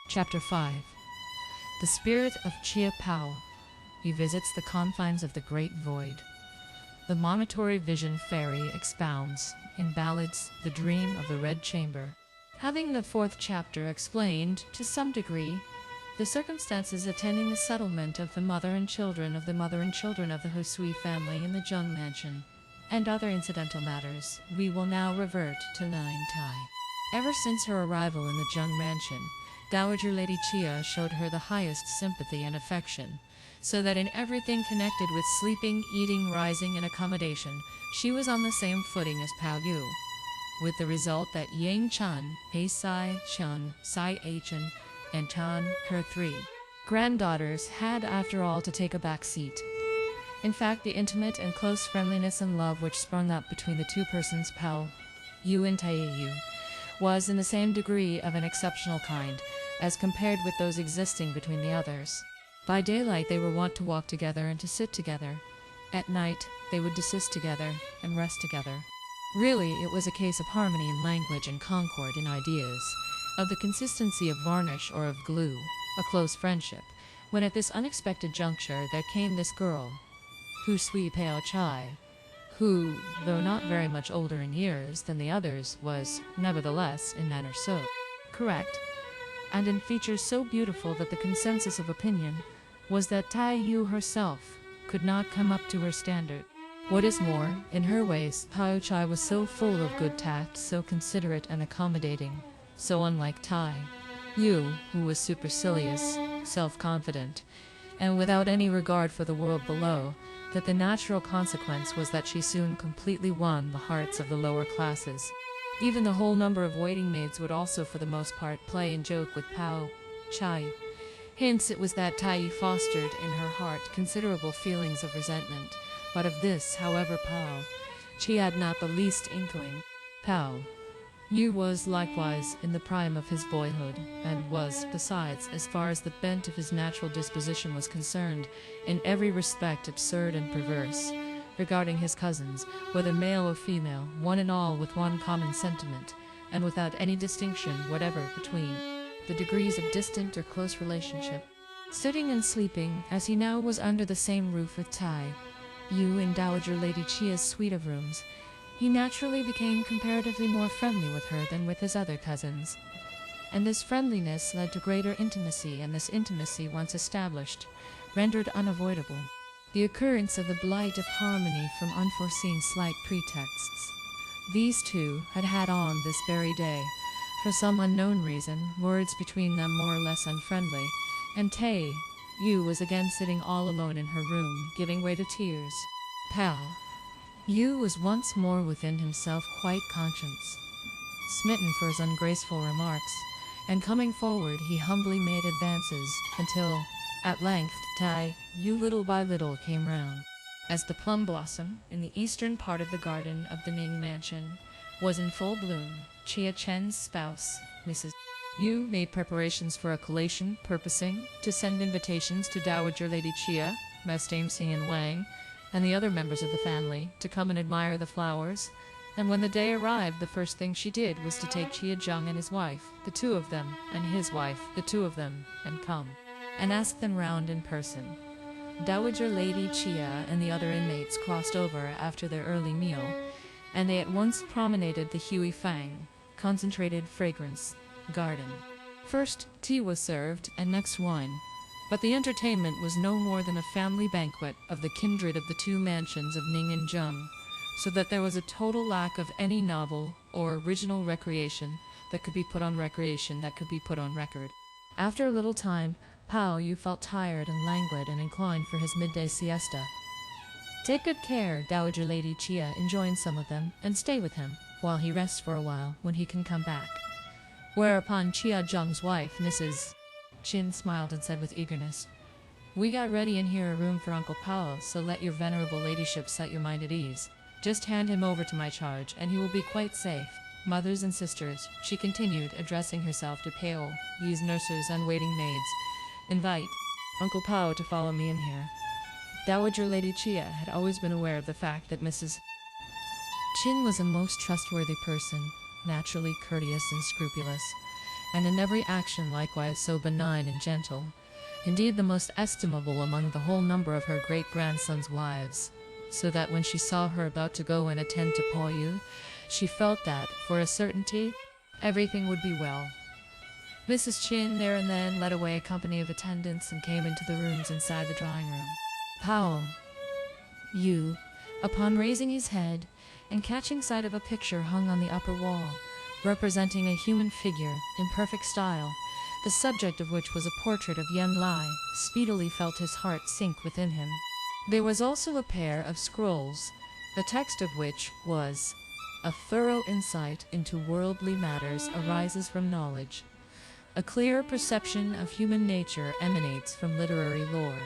Chapter 5. The spirit of Chia Pao. He visits the confines of the great void. The Monitory Vision Fairy expounds, in ballads, the dream of the Red Chamber. Having the fourth chapter explained, to some degree, the circumstances attending the settlement of the mother and children of the Hosui family in the Zheng mansion, and other incidental matters, we will now revert to Ling Tai. Ever since her arrival in the Zheng mansion, Dowager Lady Chia showed her the highest sympathy and affection, so that in everything connected with sleeping, eating, rising, and accommodation, she was on the same footing as Pao-yü, with the result that Yang Chan, Pei Sai Chun, Sai Achin, and Tan, her three granddaughters, had after all to take a back seat. In fact, the intimate and close friendliness and love which sprung up between the two persons, Pao-yü and Tai-yü, was in the same degree of an exceptional kind, as compared with those existing between the others. By daylight they were wont to walk together and to sit together. At night they would desist together and rest together. Really, it was a case of harmony in language and concord in ideas, of the consistency of varnish or of glue, a close friendship, when at this unexpected juncture there came this girl, Hosui Paoch'ai, who, though not very much older in years than the others, was, nevertheless, in manner so correct, and in features so beautiful that the consensus of opinion was that Tai-yü herself could not come up to her standard. What is more, in her ways, Paoch'ai was so full of good tact, so considerate and accommodating, so unlike Tai-yü, who was supercilious, self-confident, and without any regard for the world below, that the natural consequence was that she soon completely won the hearts of the lower classes. Even the whole number of waiting maids would also for the most part play and joke with Paoch'ai. Hence it was that Tai-yü fostered in her heart considerable feelings of resentment, but of this, however, Paoch'ai had not the least inkling. Pao-yü was likewise in the prime of his boyhood, and was, besides, as far as the bent of his natural disposition was concerned, in every respect absurd and perverse, regarding his cousins, whether male or female, one and all with one common sentiment, and without any distinction whatever between the degrees of distant or close relationship. Sitting and sleeping, as he now was under the same roof with Tai-yü in Dowager Lady Chia's suite of rooms, he naturally became comparatively more friendly with her than with his other cousins. And this friendliness led to greater intimacy, and this intimacy, once established, rendered unavoidable the occurrence of the blight of harmony from unforeseen slight pretexts. These two had had on this very day, for some unknown reason, words between them more or less unfriendly, and Tai-yü was again sitting all alone in her room, giving way to tears. Pao-yü was once more within himself quite conscious, smitten for his ungraceful remarks, and coming forward he humbly made advances, until, at length, Tai-yü little by little came round. As the plum blossom, in the eastern part of the garden of the Ling mansion, was in full bloom, Chia Chen's spouse, Mrs. Yu, made preparations for a collation, purposing to send invitations to Dowager Lady Chia, Mesdames Xing and Wang, and the other members of the family, to come and admire the flowers. And when the day arrived, the first thing she did was to take Chia Zheng and his wife, the two of them, and his wife, the two of them, and come and ask them round in person. Dowager Lady Chia and the other inmates crossed over after their early meal, and they at once promenaded the Fang, concentrated fragrance, garden. First tea was served, and next wine, but the entertainment was no more than a family banquet of the kindred of the two mansions of Ning and Zheng, so that there was a total lack of any novel or original recreation that could be put on record. After a little time, Pao-yü felt tired and languid and inclined for his midday siesta. "Take good care, Dowager Lady Chia, enjoin some of them, and stay with him, while he rests for a while, when he can come back." Whereupon Chia Zheng's wife, Mrs. Chin, smiled and said with eagerness, "We got ready in here a room for Uncle Pao, so let your venerable ladyship set your mind at ease. Just hand him over to my charge, and he will be quite safe. Mothers and sisters," she continued, addressing herself to Pao-yü's nurses and waiting maids, "invite Uncle Pao to follow me in here." Dowager Lady Chia had always been aware of the fact that Mrs. Chin was a most trustworthy person, naturally courteous and scrupulous, and in every action likewise so benign and gentle, indeed the most estimable among the whole number of her great-grandson's wives, so that when she saw her about to go and attend to Pao-yü, she felt that, for a certainty, everything would be well. Mrs. Chin there and then led away a company of attendants and came into the rooms inside the drawing room. Pao-yü, upon raising his head and catching sight of a picture hung on the upper wall, representing a human figure in perfect style, the subject of which was a portrait of Yen Lai, speedily felt his heart sink within him. There was also a pair of scrolls, the text of which was, "A thorough insight into worldly matters arises from knowledge. A clear perception of human nature emanates from literary lore."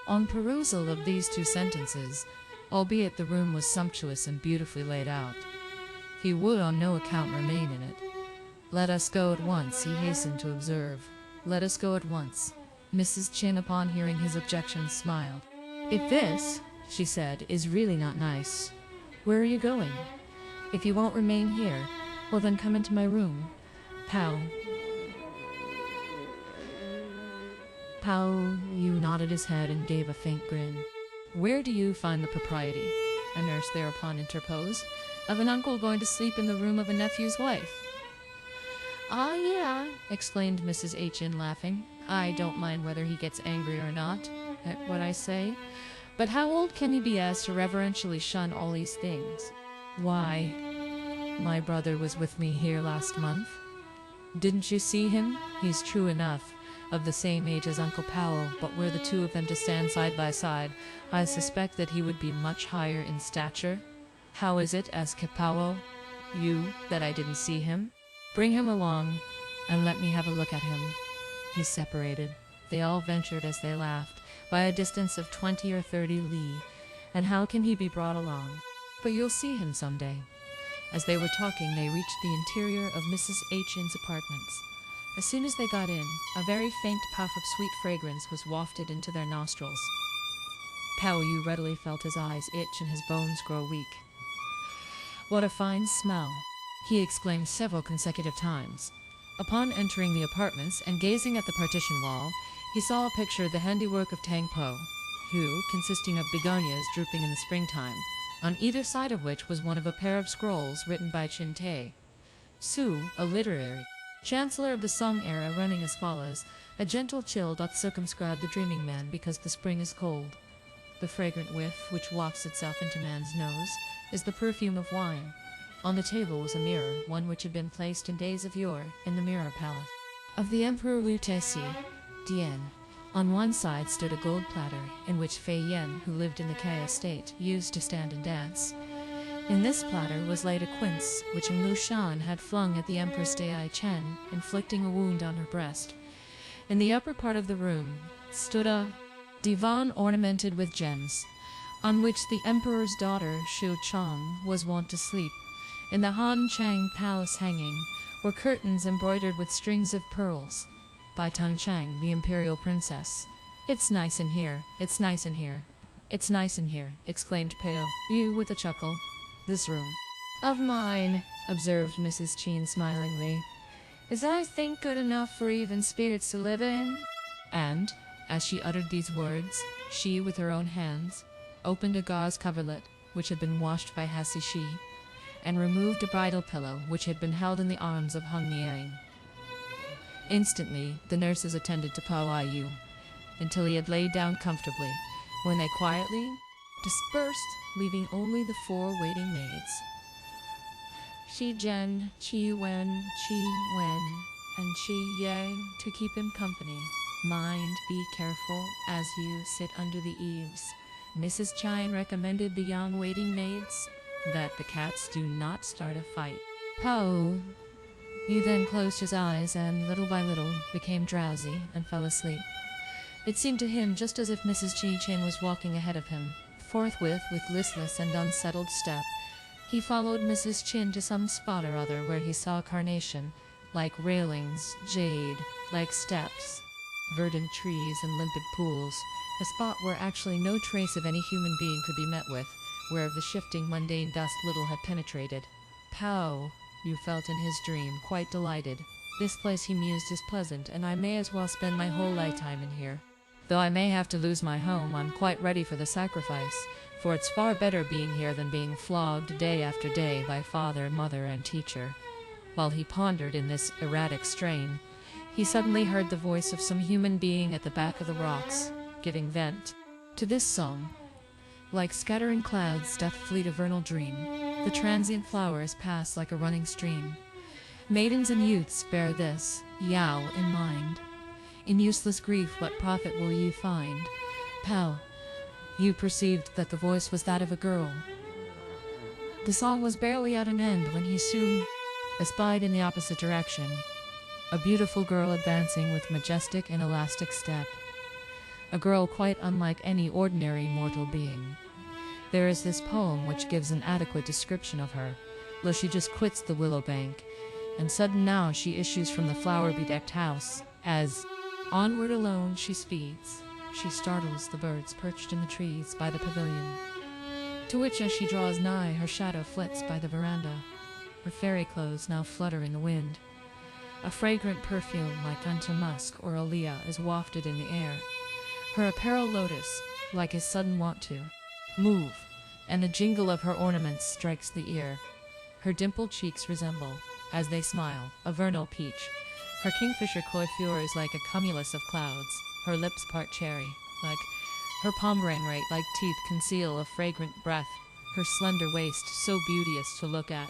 On perusal of these two sentences, albeit the room was sumptuous and beautifully laid out, he would on no account remain in it. "Let us go at once," he hastened to observe. "Let us go at once." Mrs. Chin, upon hearing his objections, smiled. "If this," she said, "is really not nice, where are you going? If you won't remain here, well then come into my room." Pao-yü nodded his head and gave a faint grin. "Where do you find the propriety," a nurse thereupon interposed, "of an uncle going to sleep in the room of a nephew's wife?" "Ah, yeah," exclaimed Mrs. H.N., laughing. "I don't mind whether he gets angry or not at what I say. But how old can he be as to reverentially shun all these things? Why, my brother was with me here last month. Didn't you see him? He's true enough of the same age as Uncle Pao, but were the two of them to stand side by side, I suspect that he would be much higher in stature. How is it, as Pao-yü, that I didn't see him? Bring him along, and let me have a look at him." He separated. They all ventured as they laughed, by a distance of 20 or 30 li, and how can he be brought along? "But you'll see him some day." As they were talking, they reached the interior of Mrs. H.'s apartments. As soon as they got in, a very faint puff of sweet fragrance was wafted into their nostrils. Pao-yü readily felt his eyes itch and his bones grow weak. "What a fine smell!" he exclaimed several consecutive times. Upon entering the apartments and gazing at the partition wall, he saw a picture of the handiwork of Tang Po, who, consisting of begonias drooping in the springtime, on either side of which was one of a pair of scrolls written by Chin Te Su, a literary chancellor of the Song era, running as follows: "A gentle chill doth circumscribe the dreaming man because the spring is cold. The fragrant whiff which wafts itself into man's nose is the perfume of wine." On the table was a mirror, one which had been placed in days of yore in the mirror palace of the Emperor Wu Tesi, Dian. On one side stood a gold platter, in which Fei Yan, who lived in the K'o estate, used to stand and dance. In this platter was laid a quince, which Lu Shan had flung at the Empress Dai-chen, inflicting a wound on her breast. In the upper part of the room stood a divan ornamented with gems, on which the Emperor's daughter, Shu Chang, was wont to sleep. In the Han Chang palace hanging were curtains embroidered with strings of pearls, by Tang Chang, the imperial princess. "It's nice in here, it's nice in here, it's nice in here," exclaimed Pao-yü with a chuckle. "This room of mine," observed Mrs. Chin smilingly, "is, I think, good enough for even spirits to live in." And, as she uttered these words, she, with her own hands, opened a gauze coverlet, which had been washed by Hasishi, and removed a bridal pillow, which had been held in the arms of Hung Niang. Instantly, the nurses attended to Pao-yü, until he had laid down comfortably, when they quietly dispersed, leaving only the 4 waiting maids, Shi Zhen, Qi Wen, Qi Wen, and Qi Yang, to keep him company. "Mind, be careful as you sit under the eaves," Mrs. Chine recommended the young waiting maids, "that the cats do not start a fight." Pao-yü then closed his eyes and, little by little, became drowsy and fell asleep. It seemed to him just as if Mrs. Chi-chin was walking ahead of him. Forthwith, with listless and unsettled step, he followed Mrs. Chin to some spot or other where he saw carnation, like railings, jade, like steps, verdant trees, and limpid pools, a spot where actually no trace of any human being could be met with, where the shifting mundane dust little had penetrated. Pao-yü felt in his dream quite delighted. This place, he mused, is pleasant, and I may as well spend my whole lifetime in here. Though I may have to lose my home, I'm quite ready for the sacrifice, for it's far better being here than being flogged day after day by father, mother, and teacher. While he pondered in this erratic strain, he suddenly heard the voice of some human being at the back of the rocks, giving vent to this song. Like scattering clouds doth fleet a vernal dream, the transient flowers pass like a running stream. Maidens and youths, bear this, yow, in mind. In useless grief what profit will ye find? Pao-yü perceived that the voice was that of a girl. The song was barely at an end when he soon espied in the opposite direction a beautiful girl advancing with majestic and elastic step. A girl quite unlike any ordinary mortal being. There is this poem which gives an adequate description of her. Lo, she just quits the willow bank, and sudden now she issues from the flower-bedecked house, as onward alone she speeds. She startles the birds perched in the trees by the pavilion, to which as she draws nigh her shadow flits by the veranda. Her fairy clothes now flutter in the wind. A fragrant perfume like unto musk or aloe is wafted in the air. Her apparel lotus, like his sudden wont to move, and the jingle of her ornaments strikes the ear. Her dimpled cheeks resemble, as they smile, a vernal peach. Her kingfisher coiffure is like a cumulus of clouds. Her lips part cherry, like her pomegranate like teeth conceal a fragrant breath. Her slender waist, so beauteous to look at,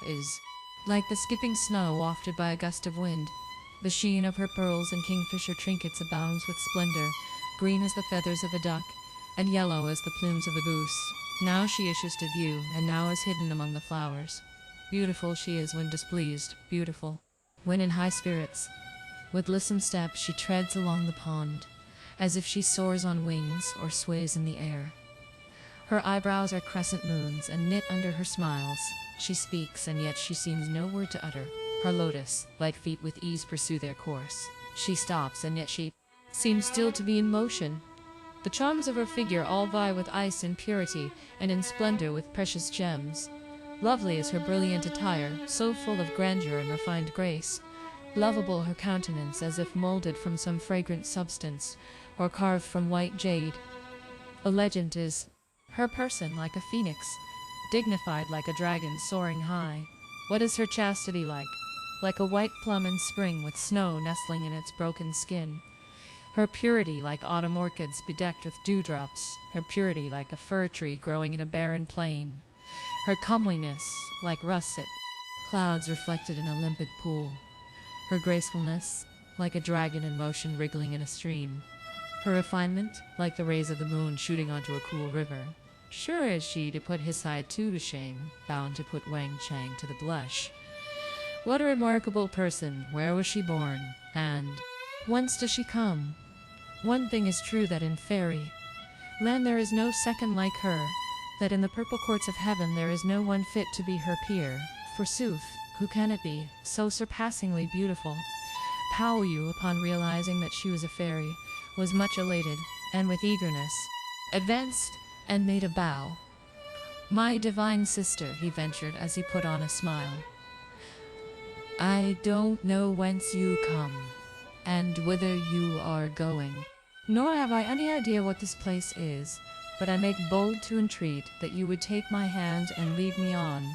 is like the skipping snow wafted by a gust of wind. The sheen of her pearls and kingfisher trinkets abounds with splendor, green as the feathers of a duck, and yellow as the plumes of a goose. Now she issues to view, and now is hidden among the flowers. Beautiful she is when displeased, beautiful when in high spirits. With lissome step she treads along the pond, as if she soars on wings or sways in the air. Her eyebrows are crescent moons, and knit under her smiles. She speaks, and yet she seems no word to utter. Her lotus, like feet with ease pursue their course. She stops, and yet she seems still to be in motion. The charms of her figure all vie with ice in purity, and in splendor with precious gems. Lovely is her brilliant attire, so full of grandeur and refined grace. Lovable her countenance, as if molded from some fragrant substance, or carved from white jade. A legend is her person like a phoenix, dignified like a dragon soaring high. What is her chastity like? Like a white plum in spring with snow nestling in its broken skin. Her purity like autumn orchids bedecked with dewdrops. Her purity like a fir tree growing in a barren plain. Her comeliness like russet clouds reflected in a limpid pool. Her gracefulness like a dragon in motion wriggling in a stream. Her refinement like the rays of the moon shooting onto a cool river. Sure is she to put his side too to shame, bound to put Wang Chang to the blush. What a remarkable person! Where was she born? And whence does she come? One thing is true, that in fairy land there is no second like her, that in the purple courts of heaven there is no one fit to be her peer. Forsooth, who can it be, so surpassingly beautiful? Pao-yü, upon realizing that she was a fairy, was much elated, and with eagerness advanced and made a bow. "My divine sister," he ventured as he put on a smile, "I don't know whence you come, and whither you are going, nor have I any idea what this place is, but I make bold to entreat that you would take my hand and lead me on."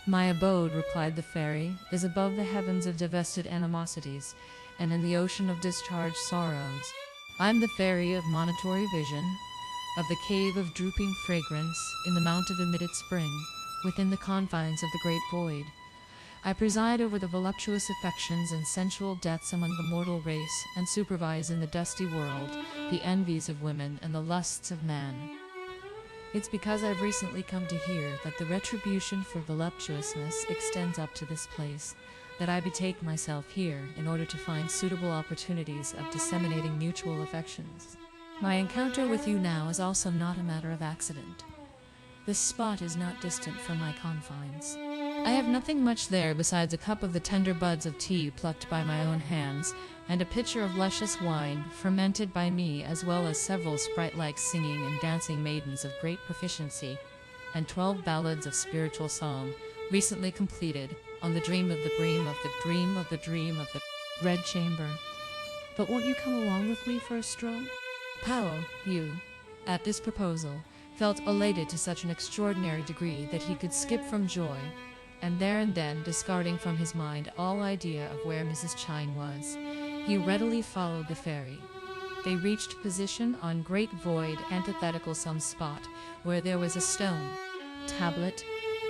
"My abode," replied the fairy, "is above the heavens of divested animosities, and in the ocean of discharged sorrows. I'm the fairy of Monitory Vision, of the cave of drooping fragrance, in the mount of emitted spring, within the confines of the great void. I preside over the voluptuous affections and sensual deaths among the mortal race, and supervise in the dusty world the envies of women and the lusts of man. It's because I've recently come to hear that the retribution for voluptuousness extends up to this place, that I betake myself here in order to find suitable opportunities of disseminating mutual affections. My encounter with you now is also not a matter of accident. This spot is not distant from my confines. I have nothing much there besides a cup of the tender buds of tea plucked by my own hands, and a pitcher of luscious wine, fermented by me, as well as several sprite-like singing and dancing maidens of great proficiency, and 12 ballads of spiritual song, recently completed, on the dream of the dream of the dream of the dream of the red chamber. But won't you come along with me for a stroll? Pao-yü, at this proposal, felt elated to such an extraordinary degree that he could skip from joy, and there and then, discarding from his mind all idea of where Mrs. Ching was, he readily followed the fairy. They reached position on great void antithetical some spot where there was a stone tablet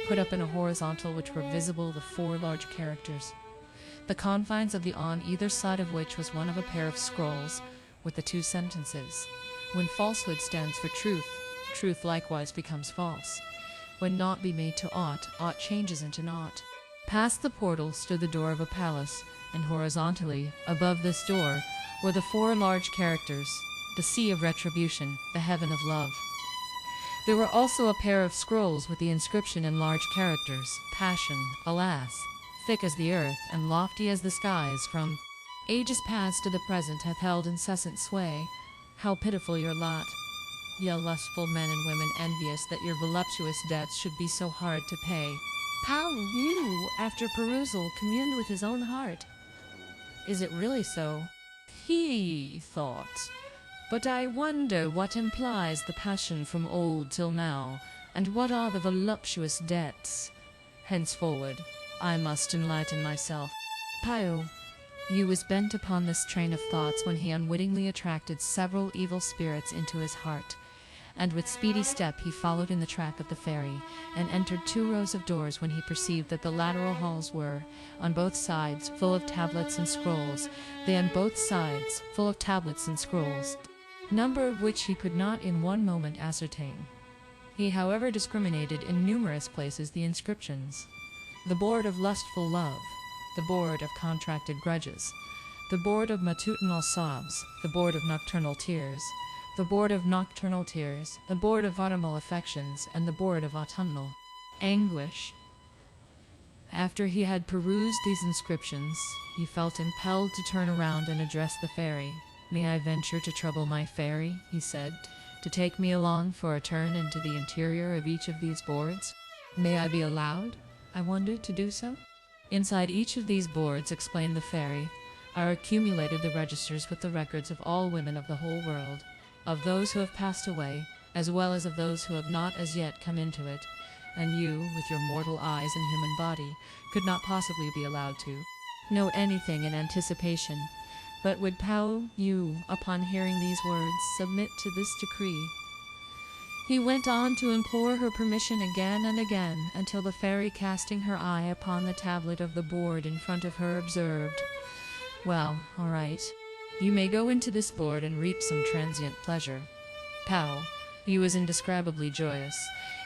put up in a horizontal which were visible the 4 large characters, the confines of the on either side of which was one of a pair of scrolls with the 2 sentences. When falsehood stands for truth, truth likewise becomes false. When naught be made to aught, aught changes into naught. Past the portal stood the door of a palace, and horizontally, above this door, were the 4 large characters, the sea of retribution, the heaven of love. There were also a pair of scrolls with the inscription in large characters, passion, alas, thick as the earth and lofty as the skies, from ages past to the present hath held incessant sway. How pitiful your lot, ye lustful men and women, envious that your voluptuous debts should be so hard to pay. Pao-yü, after perusal, communed with his own heart. Is it really so? He thought. But I wonder what implies the passion from old till now, and what are the voluptuous debts. Henceforward, I must enlighten myself. Pao-yü was bent upon this train of thoughts when he unwittingly attracted several evil spirits into his heart, and with speedy step he followed in the track of the fairy, and entered 2 rows of doors when he perceived that the lateral halls were, on both sides, full of tablets and scrolls, number of which he could not in one moment ascertain. He however discriminated in numerous places the inscriptions: the board of lustful love, the board of contracted grudges, the board of matutinal sobs, the board of nocturnal tears, the board of nocturnal tears, the board of autumnal affections, and the board of autumnal anguish. After he had perused these inscriptions, he felt impelled to turn around and address the fairy. "May I venture to trouble my fairy," he said, "to take me along for a turn into the interior of each of these boards? May I be allowed, I wonder, to do so?" "Inside each of these boards," explained the fairy, "are accumulated the registers with the records of all women of the whole world, of those who have passed away, as well as of those who have not as yet come into it, and you, with your mortal eyes and human body, could not possibly be allowed to know anything in anticipation. But would Pao-yü, upon hearing these words, submit to this decree?" He went on to implore her permission again and again, until the fairy, casting her eye upon the tablet of the board in front of her, observed, "Well, all right. You may go into this board and reap some transient pleasure." Pao-yü was indescribably joyous,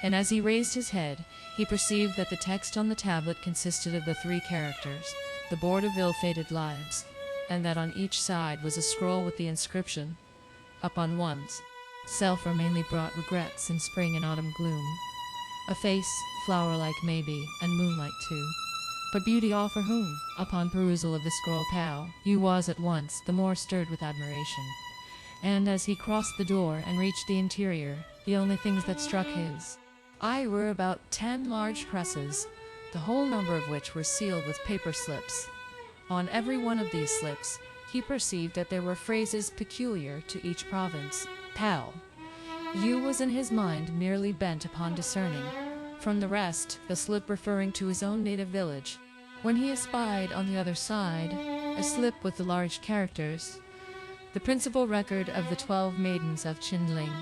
and as he raised his head, he perceived that the text on the tablet consisted of the 3 characters, "the board of ill-fated lives," and that on each side was a scroll with the inscription, "Upon one's self are mainly brought regrets in spring and autumn gloom. A face, flower-like maybe, and moonlight too, but beauty all for whom?" Upon perusal of the scroll, Pao-yü was at once the more stirred with admiration, and as he crossed the door and reached the interior, the only things that struck his eye were about 10 large presses, the whole number of which were sealed with paper slips. On every one of these slips he perceived that there were phrases peculiar to each province. Pao-yü was in his mind merely bent upon discerning from the rest the slip referring to his own native village, when he espied on the other side a slip with the large characters, "The principal record of the 12 maidens of Ling."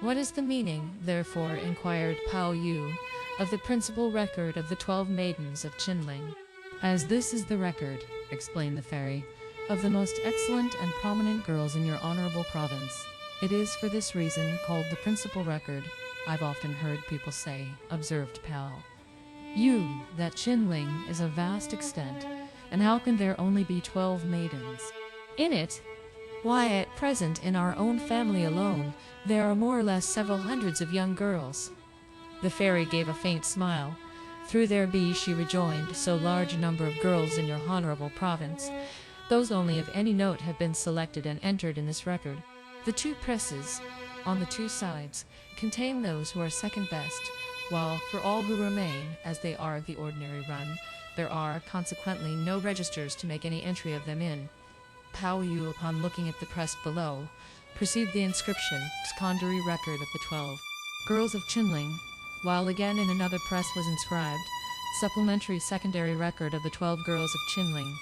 "What is the meaning, therefore," inquired Pao-yü, "of the principal record of the 12 maidens of Ling?" "As this is the record," explained the fairy, "of the most excellent and prominent girls in your honorable province. It is for this reason called the principal record, I've often heard people say," observed Pao-yü, "that Ling is of vast extent, and how can there only be 12 maidens in it? Why, at present, in our own family alone, there are more or less several hundreds of young girls." The fairy gave a faint smile. "Through there be," she rejoined, "so large a number of girls in your honorable province. Those only of any note have been selected and entered in this record. The 2 presses, on the 2 sides, contain those who are second best, while for all who remain, as they are of the ordinary run, There are, consequently, no registers to make any entry of them in. Pao-yü, upon looking at the press below, perceived the inscription, secondary record of the 12 girls of Chinling, while again in another press was inscribed, supplementary secondary record of the 12 girls of Chinling.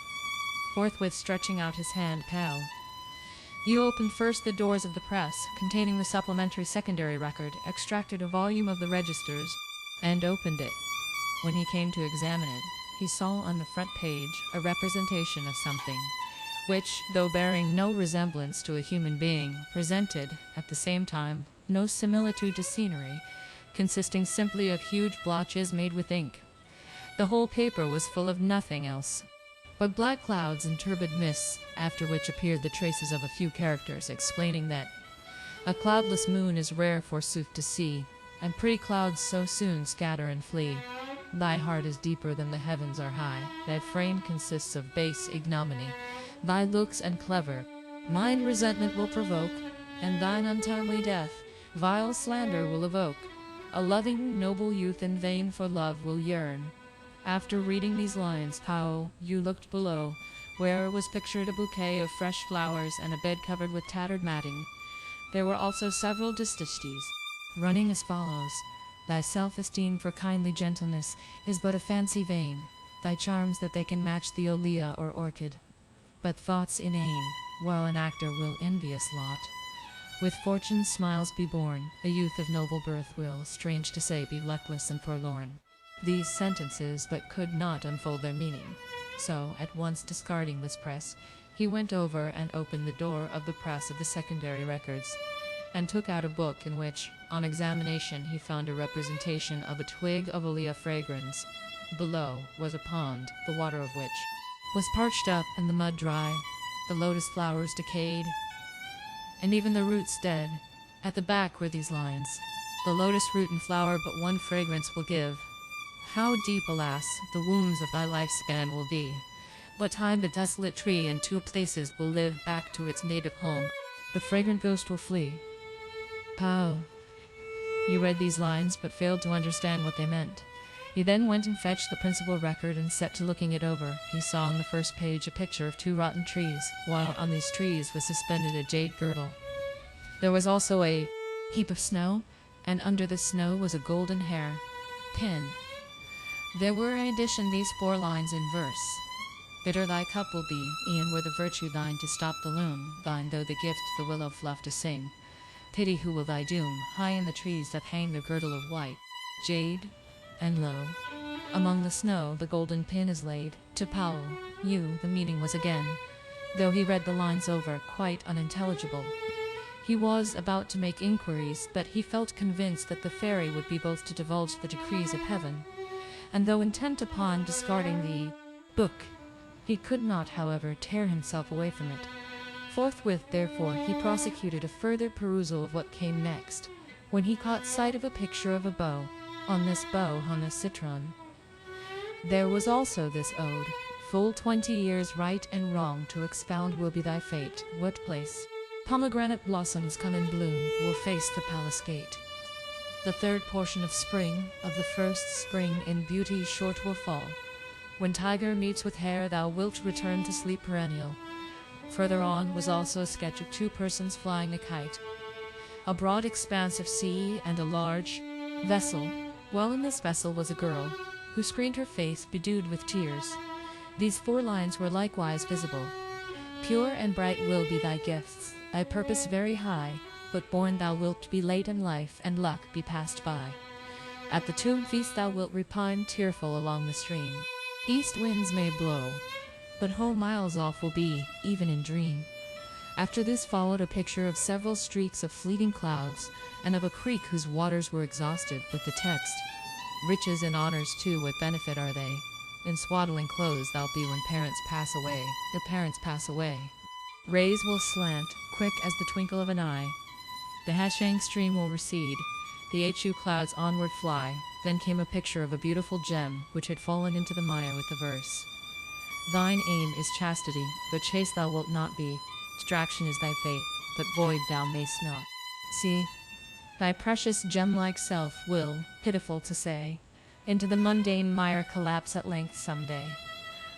Forthwith stretching out his hand, Pao-yü opened first the doors of the press, containing the supplementary secondary record, extracted a volume of the registers, and opened it. When he came to examine it, he saw on the front page a representation of something, which, though bearing no resemblance to a human being, presented, at the same time, no similitude to scenery, consisting simply of huge blotches made with ink. The whole paper was full of nothing else but black clouds and turbid mists, after which appeared the traces of a few characters explaining that a cloudless moon is rare forsooth to see, and pretty clouds so soon scatter and flee. Thy heart is deeper than the heavens are high, thy frame consists of base ignominy, thy looks and clever mind resentment will provoke, and thine untimely death vile slander will evoke. A loving, noble youth in vain for love will yearn. After reading these lines, Pao-yü looked below, where was pictured a bouquet of fresh flowers and a bed covered with tattered matting. There were also several distachties, running as follows: Thy self-esteem for kindly gentleness is but a fancy vain, thy charms that they can match the olea or orchid. But thoughts inane, while an actor will envious lot. With fortune's smiles be born, a youth of noble birth will, strange to say, be luckless and forlorn. These sentences but could not unfold their meaning. So, at once discarding this press, he went over and opened the door of the press of the secondary records, and took out a book in which, on examination, he found a representation of a twig of olea fragrans. Below was a pond, the water of which was parched up and the mud dry, the lotus flowers decayed, and even the roots dead. At the back were these lines: The lotus root and flower but one fragrance will give. How deep, alas, the wounds of thy lifespan will be. What time the desolate tree in two places will live back to its native home, the fragrant ghost will flee. Pao-yü read these lines but failed to understand what they meant. He then went and fetched the principal record and set to looking it over. He saw on the first page a picture of 2 rotten trees, while on these trees was suspended a jade girdle. There was also a heap of snow, and under the snow was a golden hair pin. There were in addition these 4 lines in verse: Bitter thy cup will be, e'en were the virtue thine to stop the loom, thine though the gift the willow fluff to sing. Pity who will thy doom, high in the trees doth hang the girdle of white jade, and lo, among the snow the golden pin is laid. To Pao-yü the meaning was again, though he read the lines over, quite unintelligible. He was about to make inquiries, but he felt convinced that the fairy would be both to divulge the decrees of heaven, and though intent upon discarding the book, he could not, however, tear himself away from it. Forthwith, therefore, he prosecuted a further perusal of what came next, when he caught sight of a picture of a bow. On this bow hung a citron. There was also this ode: Full 20 years right and wrong to expound will be thy fate. What place pomegranate blossoms come in bloom will face the palace gate. The third portion of spring, of the first spring in beauty short will fall. When tiger meets with hare thou wilt return to sleep perennial. Further on was also a sketch of 2 persons flying a kite, a broad expanse of sea, and a large vessel. Well, in this vessel was a girl, who screened her face bedewed with tears. These 4 lines were likewise visible: Pure and bright will be thy gifts, thy purpose very high, but born thou wilt be late in life, and luck be passed by. At the tomb feast thou wilt repine tearful along the stream. East winds may blow, but whole miles off will be, even in dream. After this followed a picture of several streaks of fleeting clouds, and of a creek whose waters were exhausted, with the text: Riches and honors too, what benefit are they? In swaddling clothes thou'lt be when parents pass away. The parents pass away. Rays will slant, quick as the twinkle of an eye. The Hashang stream will recede. The Chu clouds onward fly. Then came a picture of a beautiful gem, which had fallen into the mire with the verse: Thine aim is chastity, but chaste thou wilt not be. Distraction is thy fate, but void thou mayst not. See, thy precious gem-like self will, pitiful to say, into the mundane mire collapse at length someday.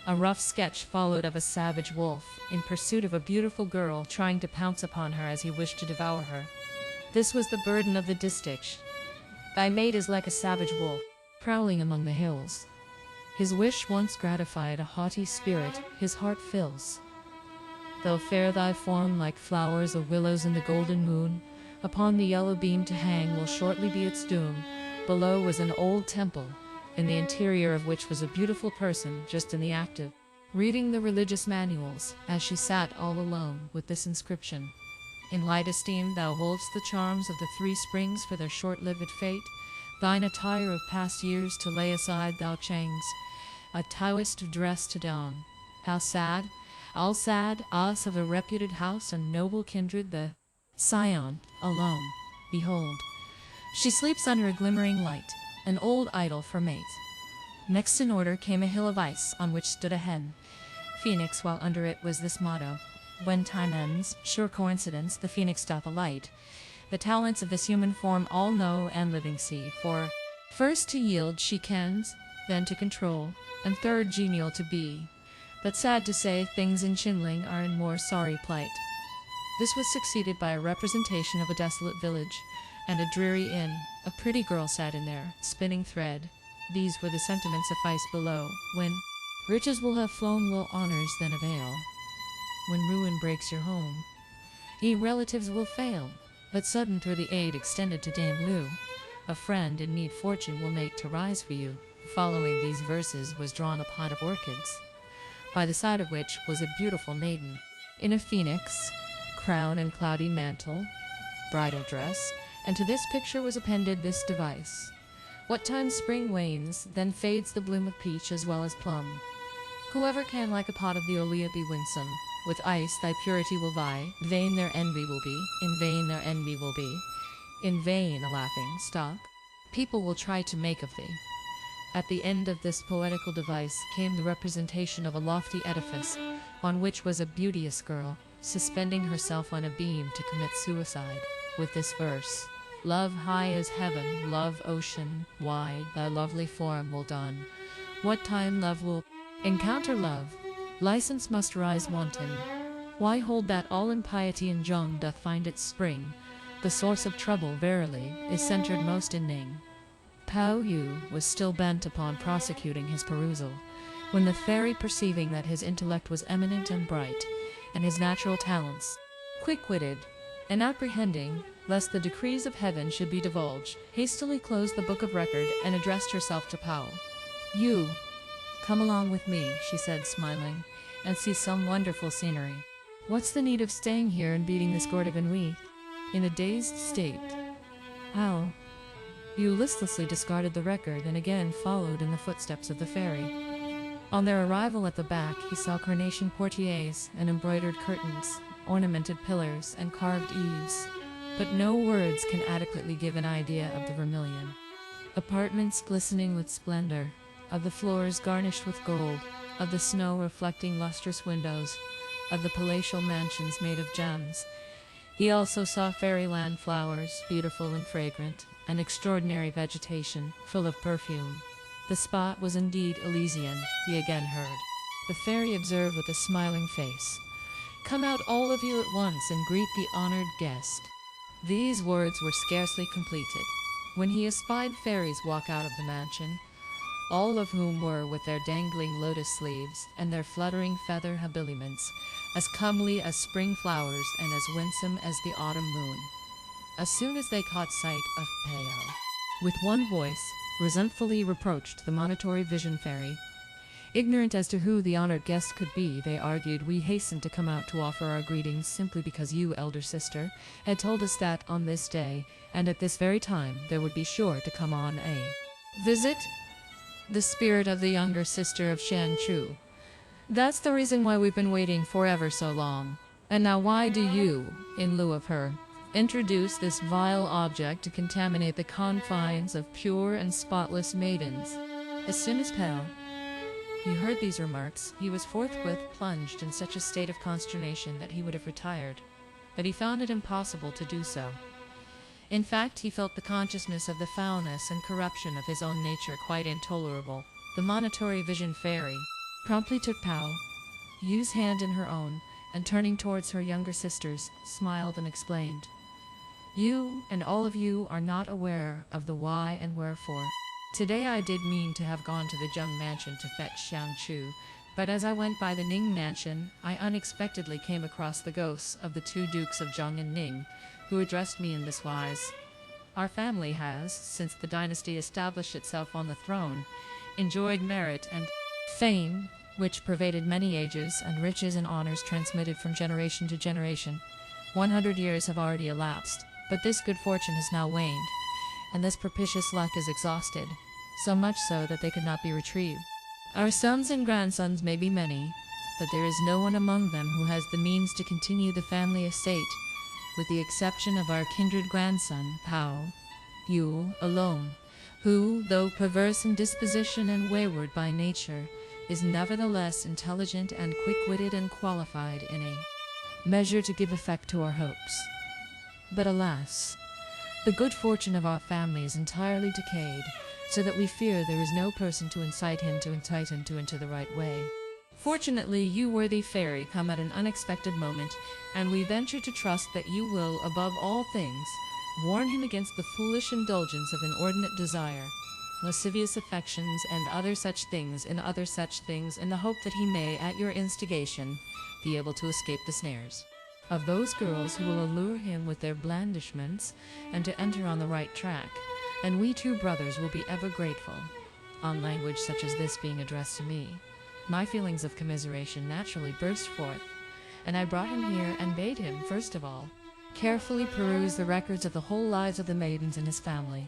A rough sketch followed of a savage wolf in pursuit of a beautiful girl trying to pounce upon her as he wished to devour her. This was the burden of the distich. Thy mate is like a savage wolf, prowling among the hills. His wish once gratified, a haughty spirit his heart fills. Though fair thy form like flowers of willows in the golden moon, upon the yellow beam to hang will shortly be its doom. Below was an old temple, in the interior of which was a beautiful person just in the act of reading the religious manuals, as she sat all alone with this inscription: In light esteem thou hold'st the charms of the three springs for their short-lived fate, thine attire of past years to lay aside thou changs, a Taoist dress to don. How sad, all sad, us of a reputed house and noble kindred, the Scion, alone, behold. She sleeps under a glimmering light, an old idol for mate. Next in order came a hill of ice, on which stood a hen phoenix, while under it was this motto: When time ends, sure coincidence, the phoenix doth alight. The talents of this human form all know and living see, for first to yield she kens, then to control, and third genial to be. But sad to say, things in Chinling are in more sorry plight. This was succeeded by a representation of a desolate village, and a dreary inn. A pretty girl sat in there, spinning thread. These were the sentiments suffice below: When riches will have flown, will honors then avail? When ruin breaks your home, ye relatives will fail. But sudden through the aid extended to Dame Lou, a friend in need fortune will make to rise for you. Following these verses was drawn a pot of orchids, by the side of which was a beautiful maiden, in a phoenix, crown and cloudy mantle, bridal dress, and to this picture was appended this device: What time spring wanes, then fades the bloom of peach as well as plum. Whoever can like a pot of the olea be winsome, with ice thy purity will vie, vain their envy will be, in vain their envy will be, in vain a laughing stock people will try to make of thee. At the end of this poetical device came the representation of a lofty edifice, on which was a beauteous girl, suspending herself on a beam to commit suicide, with this verse: Love high as heaven, love ocean wide, thy lovely form will don. What time love will encounter love, license must rise wanton. Why hold that all impiety in Zheng doth find its spring? The source of trouble, verily, is centered most in Ning. Pao-yü was still bent upon prosecuting his perusal, when the fairy, perceiving that his intellect was eminent and bright, and his natural talents quick-witted, and apprehending lest the decrees of heaven should be divulged, hastily closed the book of record and addressed herself to Pao-yü. Come along with me, she said, smiling, and see some wonderful scenery. What's the need of staying here and beating this gourd of ennui? In a dazed state, Pao-yü listlessly discarded the record and again followed in the footsteps of the fairy. On their arrival at the back, he saw carnation portieres and embroidered curtains, ornamented pillars, and carved eaves. But no words can adequately give an idea of the vermilion apartments glistening with splendor, of the floors garnished with gold, of the snow reflecting lustrous windows, of the palatial mansions made of gems. He also saw fairyland flowers, beautiful and fragrant, and extraordinary vegetation, full of perfume. The spot was indeed Elysian, he again heard the fairy observe with a smiling face. Come out all of you at once and greet the honored guest. These words were scarcely completed when he espied fairies walk out of the mansion, all of whom were, with their dangling lotus sleeves and their fluttering feather habiliments, as comely as spring flowers and as winsome as the autumn moon. As soon as they caught sight of Pao, with one voice, resentfully reproached the Monitory Vision Fairy. Ignorant as to who the honored guest could be, they argued, we hastened to come out to offer our greetings simply because you, elder sister, had told us that on this day, and at this very time, there would be sure to come on a visit, the spirit of the younger sister of Shan-chu. That's the reason why we've been waiting for ever so long. And now why do you, in lieu of her, introduce this vile object to contaminate the confines of pure and spotless maidens? As soon as Pao-yü heard these remarks, he was forthwith plunged in such a state of consternation that he would have retired, but he found it impossible to do so. In fact, he felt the consciousness of the foulness and corruption of his own nature quite intolerable. The Monitory Vision Fairy promptly took Pao-yü's hand in her own, and turning towards her younger sisters, smiled and explained, "You and all of you are not aware of the why and wherefore. Today I did mean to have gone to the Zheng mansion to fetch Xiangchu, but as I went by the Ning mansion, I unexpectedly came across the ghosts of the two dukes of Zheng and Ning, who addressed me in this wise. Our family has, since the dynasty established itself on the throne, enjoyed merit and fame, which pervaded many ages, and riches and honors transmitted from generation to generation. 100 years have already elapsed, but this good fortune has now waned, and this propitious luck is exhausted, so much so that they could not be retrieved. Our sons and grandsons may be many, but there is no one among them who has the means to continue the family estate, with the exception of our kindred grandson, Pao-yü alone, who, though perverse in disposition and wayward by nature, is nevertheless intelligent and quick-witted and qualified in a measure to give effect to our hopes. But alas, the good fortune of our family is entirely decayed, so that we fear there is no person to entice him into the right way. Fortunately, you worthy fairy come at an unexpected moment, and we venture to trust that you will, above all things, warn him against the foolish indulgence of inordinate desire, lascivious affections, and other such things, in the hope that he may, at your instigation, be able to escape the snares of those girls who will allure him with their blandishments, and to enter on the right track, and we two brothers will be ever grateful." On language such as this being addressed to me, my feelings of commiseration naturally burst forth, and I brought him here and bade him, first of all, carefully peruse the records of the whole lives of the maidens in his family,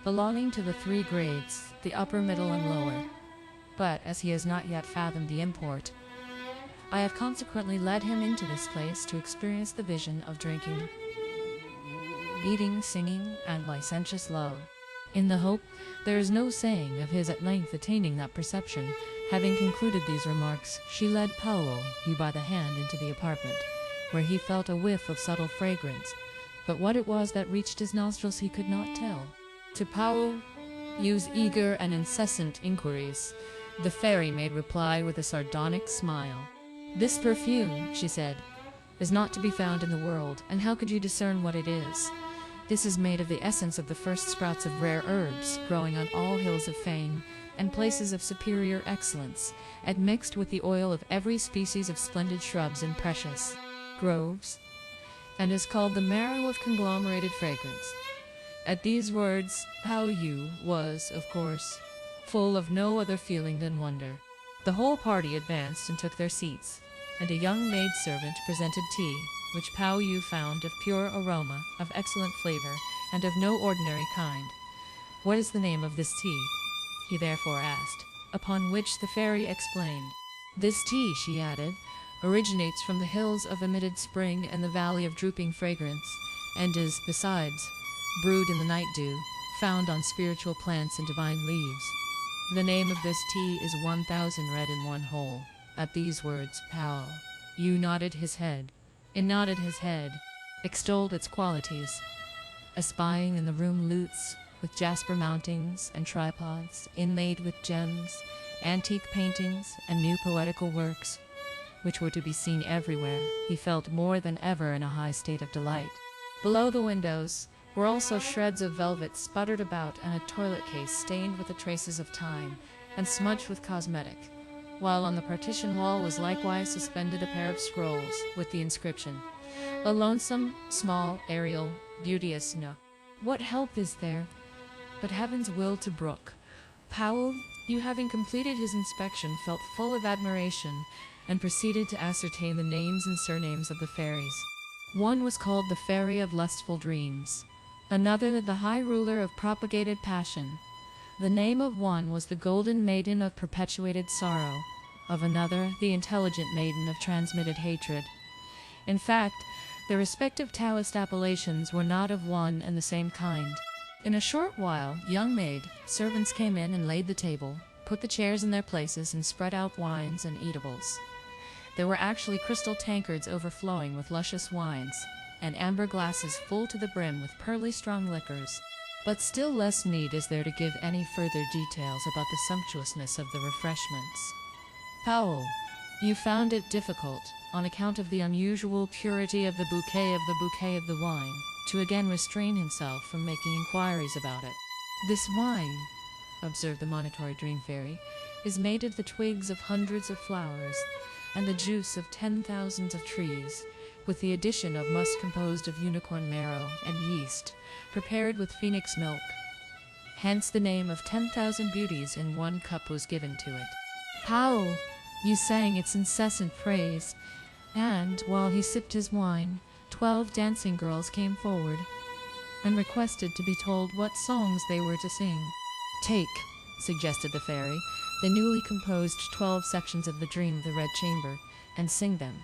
belonging to the three grades, the upper, middle, and lower. But, as he has not yet fathomed the import, I have consequently led him into this place to experience the vision of drinking, eating, singing, and licentious love. In the hope, there is no saying, of his at length attaining that perception. Having concluded these remarks, she led Pao-yü by the hand into the apartment, where he felt a whiff of subtle fragrance, but what it was that reached his nostrils he could not tell. To Pao-yü's eager and incessant inquiries, the fairy made reply with a sardonic smile. "This perfume," she said, "is not to be found in the world, and how could you discern what it is? This is made of the essence of the first sprouts of rare herbs, growing on all hills of Fang, and places of superior excellence, and mixed with the oil of every species of splendid shrubs in precious groves, and is called the marrow of conglomerated fragrance." At these words, Pao-yü was, of course, full of no other feeling than wonder. The whole party advanced and took their seats, and a young maid-servant presented tea, which Pao-yü found of pure aroma, of excellent flavor, and of no ordinary kind. "What is the name of this tea?" he therefore asked, upon which the fairy explained. "This tea," she added, "originates from the hills of emitted spring and the valley of drooping fragrance, and is, besides, brewed in the night dew, found on spiritual plants and divine leaves. The name of this tea is 1,000 red in one hole." At these words, Pao-yü nodded his head, extolled its qualities, espying in the room lutes with jasper mountings and tripods, inlaid with gems, antique paintings, and new poetical works, which were to be seen everywhere. He felt more than ever in a high state of delight. Below the windows were also shreds of velvet sputtered about, and a toilet case stained with the traces of time and smudged with cosmetic, while on the partition wall was likewise suspended a pair of scrolls with the inscription, "A lonesome, small, aerial, beauteous nook. What help is there but heaven's will to brook?" Pao-yü, having completed his inspection, felt full of admiration, and proceeded to ascertain the names and surnames of the fairies. One was called the Fairy of Lustful Dreams, another the High Ruler of Propagated Passion. The name of one was the Golden Maiden of Perpetuated Sorrow, of another the Intelligent Maiden of Transmitted Hatred. In fact, their respective Taoist appellations were not of one and the same kind. In a short while, young maid servants came in and laid the table, put the chairs in their places, and spread out wines and eatables. There were actually crystal tankards overflowing with luscious wines, and amber glasses full to the brim with pearly strong liquors. But still less need is there to give any further details about the sumptuousness of the refreshments. You found it difficult, on account of the unusual purity of the bouquet of the wine, to again restrain himself from making inquiries about it. This wine, observed the Monitory Dream Fairy, is made of the twigs of hundreds of flowers, and the juice of 10,000s of trees, with the addition of must composed of unicorn marrow and yeast, prepared with phoenix milk. Hence the name of 10,000 beauties in one cup was given to it. Pao-yü sang its incessant praise, and, while he sipped his wine, 12 dancing girls came forward, and requested to be told what songs they were to sing. Take, suggested the fairy, the newly composed 12 sections of the Dream of the Red Chamber, and sing them.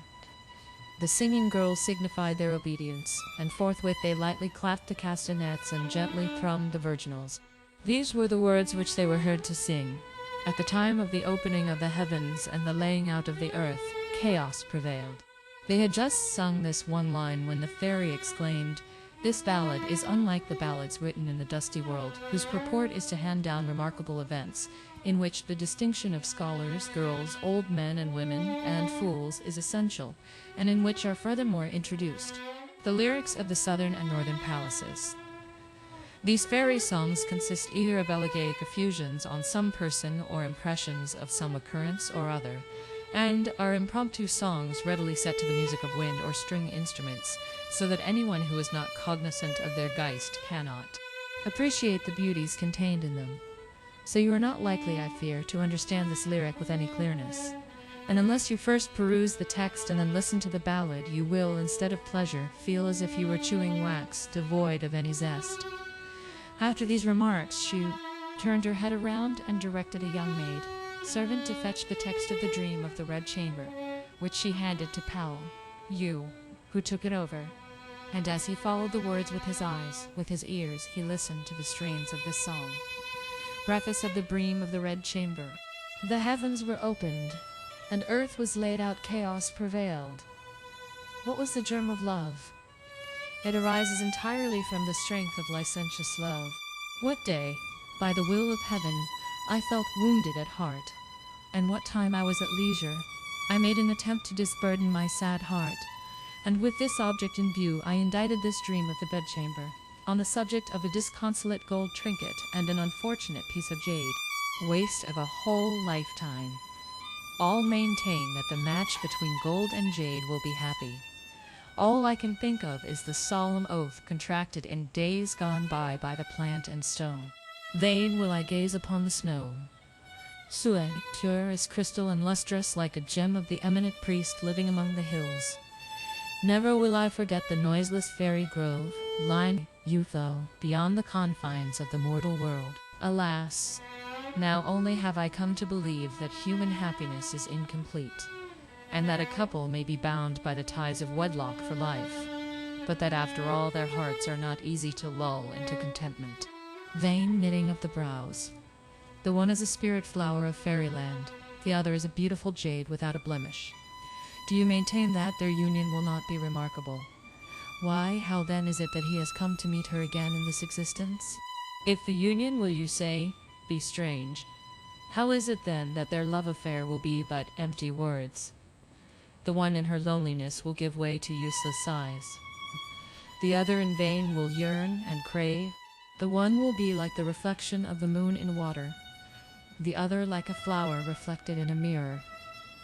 The singing girls signified their obedience, and forthwith they lightly clapped the castanets and gently thrummed the virginals. These were the words which they were heard to sing. At the time of the opening of the heavens and the laying out of the earth, chaos prevailed. They had just sung this one line when the fairy exclaimed, "This ballad is unlike the ballads written in the dusty world, whose purport is to hand down remarkable events, in which the distinction of scholars, girls, old men and women, and fools is essential, and in which are furthermore introduced the lyrics of the southern and northern palaces. These fairy songs consist either of elegiac effusions on some person or impressions of some occurrence or other, and are impromptu songs readily set to the music of wind or string instruments, so that anyone who is not cognizant of their Geist cannot appreciate the beauties contained in them. So you are not likely, I fear, to understand this lyric with any clearness, and unless you first peruse the text and then listen to the ballad, you will, instead of pleasure, feel as if you were chewing wax, devoid of any zest." After these remarks, she turned her head around and directed a young maid servant to fetch the text of the Dream of the Red Chamber, which she handed to Pao-yü, who took it over, and as he followed the words with his eyes, with his ears he listened to the strains of this song. Preface of the Dream of the Red Chamber. The heavens were opened, and earth was laid out, chaos prevailed. What was the germ of love? It arises entirely from the strength of licentious love. What day, by the will of heaven, I felt wounded at heart, and what time I was at leisure, I made an attempt to disburden my sad heart, and with this object in view I indited this dream of the bedchamber, on the subject of a disconsolate gold trinket and an unfortunate piece of jade, waste of a whole lifetime. All maintain that the match between gold and jade will be happy. All I can think of is the solemn oath contracted in days gone by the plant and stone. Vain will I gaze upon the snow. Sue, pure as crystal and lustrous like a gem of the eminent priest living among the hills. Never will I forget the noiseless fairy grove, lying, though, beyond the confines of the mortal world. Alas, now only have I come to believe that human happiness is incomplete, and that a couple may be bound by the ties of wedlock for life, but that after all their hearts are not easy to lull into contentment. Vain knitting of the brows. The one is a spirit flower of fairyland, the other is a beautiful jade without a blemish. Do you maintain that their union will not be remarkable? Why, how then is it that he has come to meet her again in this existence? If the union, will you say, be strange, how is it then that their love affair will be but empty words? The one in her loneliness will give way to useless sighs. The other in vain will yearn and crave. The one will be like the reflection of the moon in water, the other like a flower reflected in a mirror.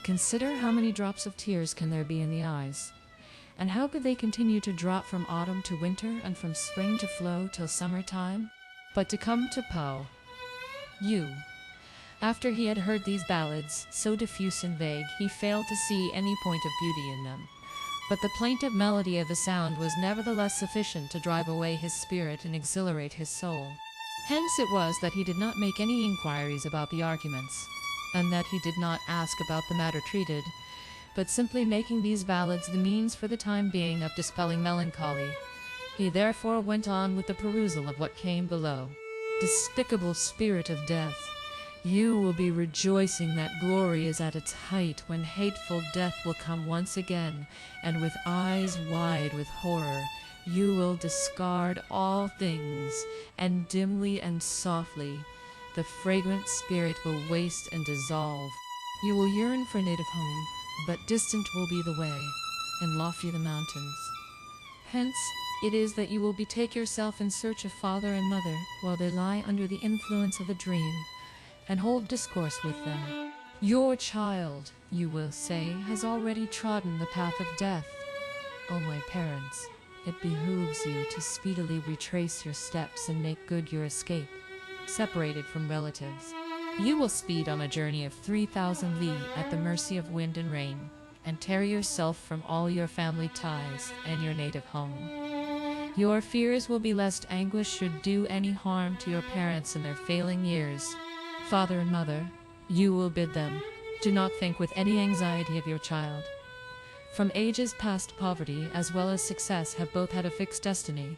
Consider how many drops of tears can there be in the eyes, and how could they continue to drop from autumn to winter and from spring to flow till summertime? But to come to Pao-yü. After he had heard these ballads, so diffuse and vague, he failed to see any point of beauty in them. But the plaintive melody of the sound was nevertheless sufficient to drive away his spirit and exhilarate his soul. Hence it was that he did not make any inquiries about the arguments, and that he did not ask about the matter treated, but simply making these ballads the means for the time being of dispelling melancholy, he therefore went on with the perusal of what came below. Despicable spirit of death! You will be rejoicing that glory is at its height when hateful death will come once again, and with eyes wide with horror, you will discard all things, and dimly and softly, the fragrant spirit will waste and dissolve. You will yearn for a native home, but distant will be the way, and lofty the mountains. Hence, it is that you will betake yourself in search of father and mother, while they lie under the influence of a dream, and hold discourse with them. Your child, you will say, has already trodden the path of death. O my parents, it behooves you to speedily retrace your steps and make good your escape, separated from relatives. You will speed on a journey of 3,000 li at the mercy of wind and rain, and tear yourself from all your family ties and your native home. Your fears will be lest anguish should do any harm to your parents in their failing years. Father and mother, you will bid them, do not think with any anxiety of your child. From ages past, poverty as well as success have both had a fixed destiny,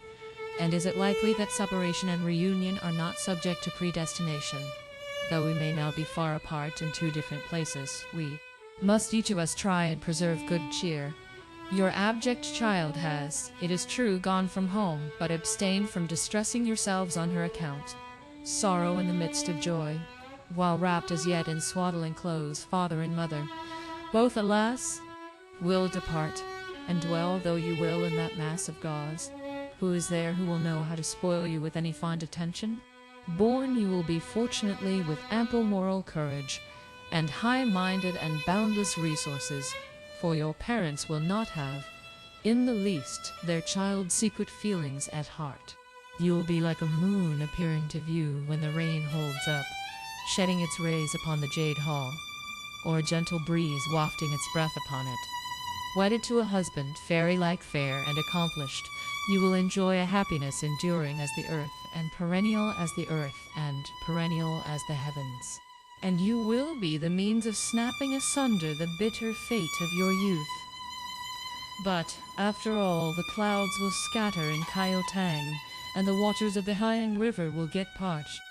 and is it likely that separation and reunion are not subject to predestination? Though we may now be far apart in two different places, we must each of us try and preserve good cheer. Your abject child has, it is true, gone from home, but abstain from distressing yourselves on her account. Sorrow in the midst of joy, while wrapped as yet in swaddling clothes, father and mother, both, alas, will depart, and dwell though you will in that mass of gauze. Who is there who will know how to spoil you with any fond attention? Born you will be fortunately with ample moral courage, and high-minded and boundless resources, for your parents will not have, in the least, their child's secret feelings at heart. You will be like a moon appearing to view when the rain holds up, shedding its rays upon the jade hall, or a gentle breeze wafting its breath upon it. Wedded to a husband, fairy-like fair and accomplished, you will enjoy a happiness enduring as the earth, and perennial as the earth, and perennial as the heavens. And you will be the means of snapping asunder the bitter fate of your youth. But, after all, the clouds will scatter in K'o Ching, and the waters of the Hyang River will get parched.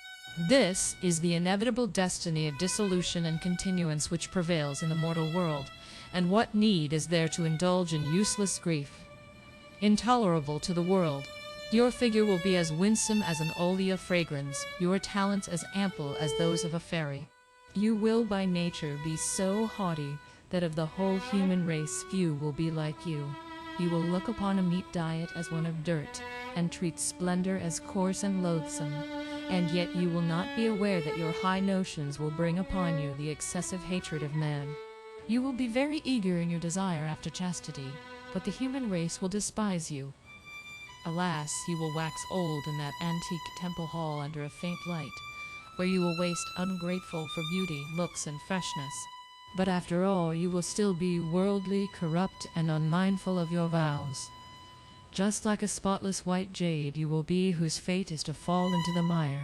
This is the inevitable destiny of dissolution and continuance which prevails in the mortal world, and what need is there to indulge in useless grief? Intolerable to the world. Your figure will be as winsome as an olea fragrans, your talents as ample as those of a fairy. You will by nature be so haughty that of the whole human race few will be like you. You will look upon a meat diet as one of dirt, and treat splendor as coarse and loathsome, and yet you will not be aware that your high notions will bring upon you the excessive hatred of man. You will be very eager in your desire after chastity, but the human race will despise you. Alas, you will wax old in that antique temple hall under a faint light, where you will waste ungrateful for beauty, looks, and freshness. But after all, you will still be worldly, corrupt, and unmindful of your vows. Just like a spotless white jade you will be whose fate is to fall into the mire.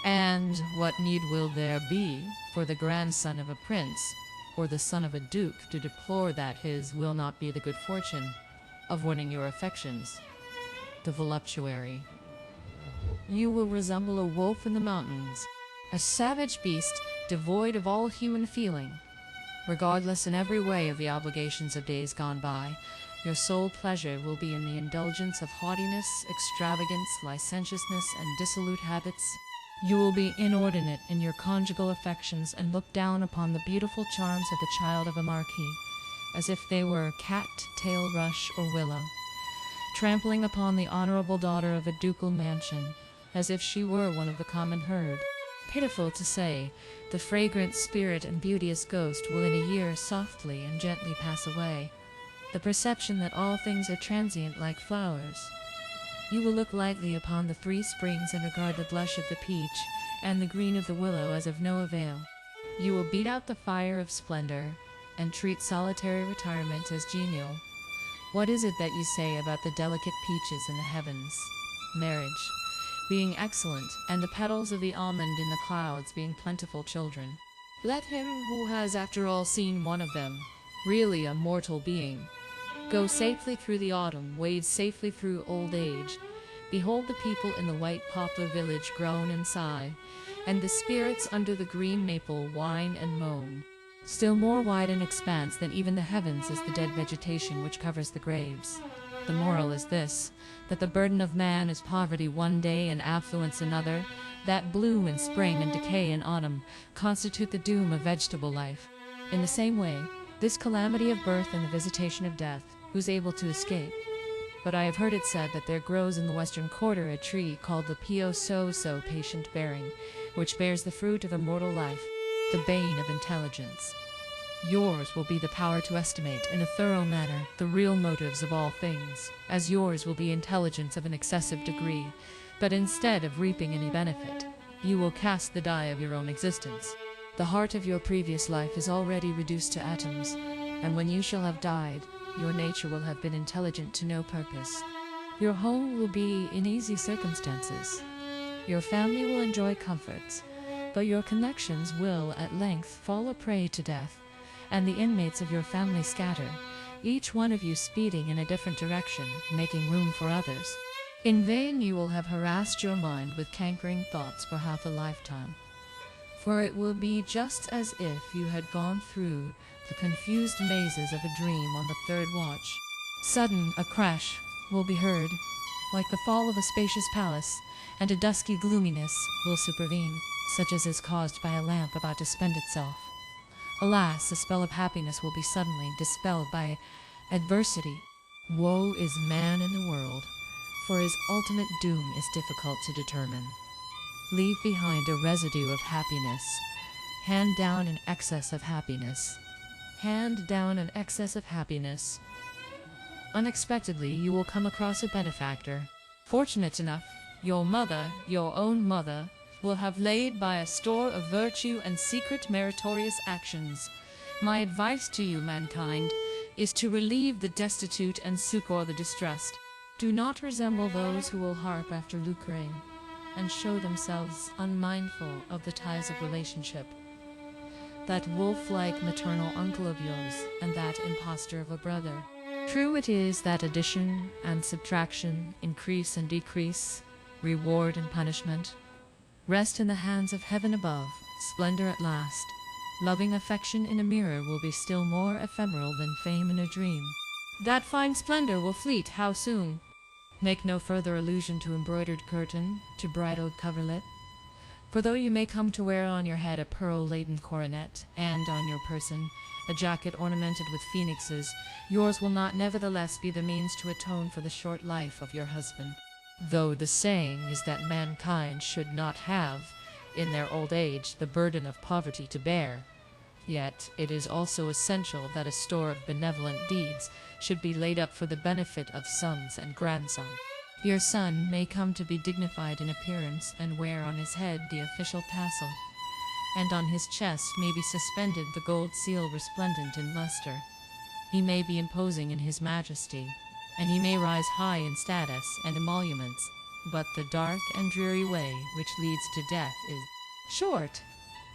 And what need will there be for the grandson of a prince, or the son of a duke, to deplore that his will not be the good fortune of winning your affections? The voluptuary. You will resemble a wolf in the mountains, a savage beast devoid of all human feeling. Regardless in every way of the obligations of days gone by, your sole pleasure will be in the indulgence of haughtiness, extravagance, licentiousness, and dissolute habits. You will be inordinate in your conjugal affections and look down upon the beautiful charms of the child of a marquis, as if they were cat, tail, rush, or willow, trampling upon the honorable daughter of a ducal mansion, as if she were one of the common herd. Pitiful to say, the fragrant spirit and beauteous ghost will in a year softly and gently pass away. The perception that all things are transient like flowers. You will look lightly upon the 3 springs and regard the blush of the peach and the green of the willow as of no avail. You will beat out the fire of splendor and treat solitary retirement as genial. What is it that you say about the delicate peaches in the heavens? Marriage being excellent, and the petals of the almond in the clouds being plentiful children. Let him who has after all seen one of them, really a mortal being, go safely through the autumn, wade safely through old age, Behold the people in the white poplar village groan and sigh, and the spirits under the green maple whine and moan. Still more wide in expanse than even the heavens is the dead vegetation which covers the graves. The moral is this, that the burden of man is poverty one day and affluence another, that bloom in spring and decay in autumn constitute the doom of vegetable life. In the same way, this calamity of birth and the visitation of death, who's able to escape? But I have heard it said that there grows in the western quarter a tree called the Pao-yü, patient bearing, which bears the fruit of immortal life, the bane of intelligence. Yours will be the power to estimate in a thorough manner the real motives of all things, as yours will be intelligence of an excessive degree, but instead of reaping any benefit, you will cast the die of your own existence. The heart of your previous life is already reduced to atoms, and when you shall have died, your nature will have been intelligent to no purpose. Your home will be in easy circumstances. Your family will enjoy comforts, but your connections will at length fall a prey to death, and the inmates of your family scatter, each one of you speeding in a different direction, making room for others. In vain you will have harassed your mind with cankering thoughts for half a lifetime, for it will be just as if you had gone through the confused mazes of a dream on the third watch. Sudden a crash will be heard, like the fall of a spacious palace, and a dusky gloominess will supervene, such as is caused by a lamp about to spend itself. Alas, the spell of happiness will be suddenly dispelled by adversity. Woe is man in the world, for his ultimate doom is difficult to determine. Leave behind a residue of happiness. Hand down an excess of happiness. Hand down an excess of happiness. Unexpectedly, you will come across a benefactor. Fortunate enough, your mother, your own mother, will have laid by a store of virtue and secret meritorious actions. My advice to you, mankind, is to relieve the destitute and succor the distressed. Do not resemble those who will harp after lucre and show themselves unmindful of the ties of relationship. That wolf-like maternal uncle of yours and that impostor of a brother. True it is that addition and subtraction, increase and decrease, reward and punishment, rest in the hands of heaven above, splendor at last. Loving affection in a mirror will be still more ephemeral than fame in a dream. That fine splendor will fleet how soon? Make no further allusion to embroidered curtain, to bridal coverlet. For though you may come to wear on your head a pearl-laden coronet, and on your person a jacket ornamented with phoenixes, yours will not nevertheless be the means to atone for the short life of your husband. Though the saying is that mankind should not have, in their old age, the burden of poverty to bear, yet it is also essential that a store of benevolent deeds should be laid up for the benefit of sons and grandsons. Your son may come to be dignified in appearance and wear on his head the official tassel, and on his chest may be suspended the gold seal resplendent in luster. He may be imposing in his majesty, and he may rise high in status and emoluments, but the dark and dreary way which leads to death is short.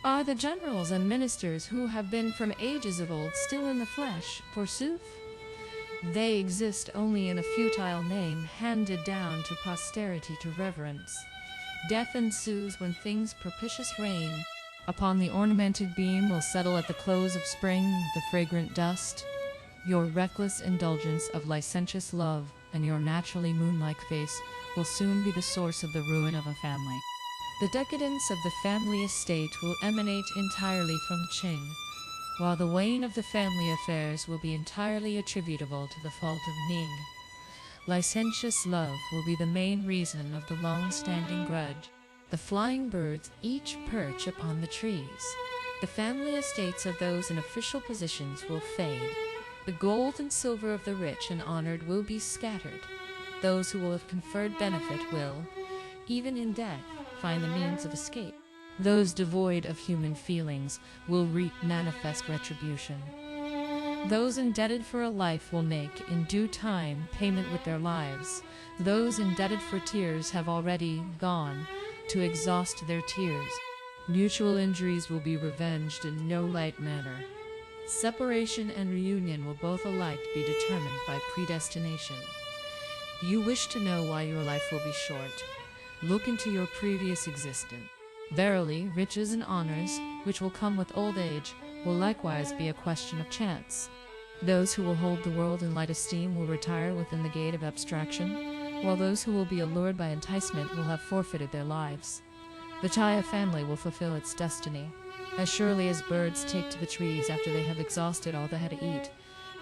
Are the generals and ministers who have been from ages of old still in the flesh, forsooth? They exist only in a futile name handed down to posterity to reverence. Death ensues when things propitious reign. Upon the ornamented beam will settle at the close of spring the fragrant dust. Your reckless indulgence of licentious love and your naturally moon-like face will soon be the source of the ruin of a family. The decadence of the family estate will emanate entirely from Ching, while the wane of the family affairs will be entirely attributable to the fault of Ling. Licentious love will be the main reason of the long-standing grudge. The flying birds each perch upon the trees. The family estates of those in official positions will fade. The gold and silver of the rich and honored will be scattered. Those who will have conferred benefit will, even in death, find the means of escape. Those devoid of human feelings will reap manifest retribution. Those indebted for a life will make, in due time, payment with their lives. Those indebted for tears have already gone to exhaust their tears. Mutual injuries will be revenged in no light manner. Separation and reunion will both alike be determined by predestination. You wish to know why your life will be short. Look into your previous existence. Verily, riches and honors, which will come with old age, will likewise be a question of chance. Those who will hold the world in light esteem will retire within the gate of abstraction, while those who will be allured by enticement will have forfeited their lives. The Chia family will fulfill its destiny, as surely as birds take to the trees after they have exhausted all they had to eat,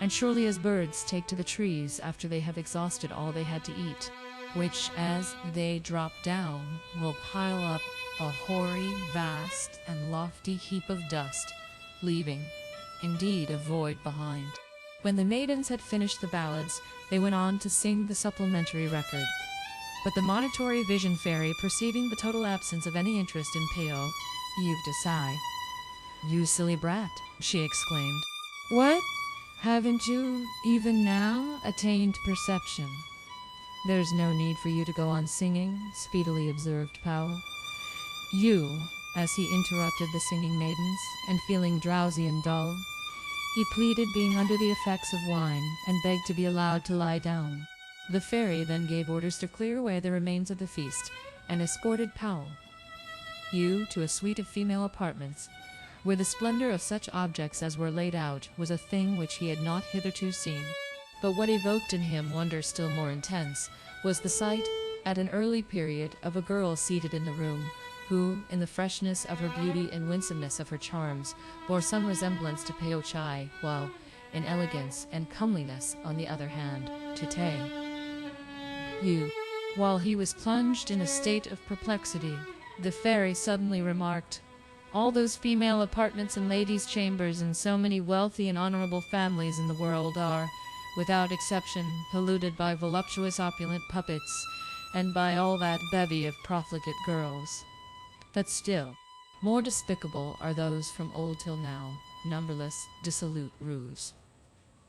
and surely as birds take to the trees after they have exhausted all they had to eat, which, as they drop down, will pile up a hoary, vast, and lofty heap of dust, leaving, indeed, a void behind. When the maidens had finished the ballads, they went on to sing the supplementary record. But the Monitory Vision Fairy, perceiving the total absence of any interest in Pao, heaved a sigh. "You silly brat," she exclaimed. "What? Haven't you, even now, attained perception?" "There's no need for you to go on singing," speedily observed Pao. "You," as he interrupted the singing maidens, and feeling drowsy and dull, he pleaded being under the effects of wine, and begged to be allowed to lie down. The fairy then gave orders to clear away the remains of the feast, and escorted Pao-yü to a suite of female apartments, where the splendor of such objects as were laid out was a thing which he had not hitherto seen. But what evoked in him wonder still more intense was the sight, at an early period, of a girl seated in the room, who, in the freshness of her beauty and winsomeness of her charms, bore some resemblance to Paoch'ai, while, in elegance and comeliness, on the other hand, to Tai-yü. While he was plunged in a state of perplexity, the fairy suddenly remarked, "All those female apartments and ladies' chambers in so many wealthy and honorable families in the world are, without exception, polluted by voluptuous opulent puppets, and by all that bevy of profligate girls. But still, more despicable are those from old till now, numberless, dissolute roues,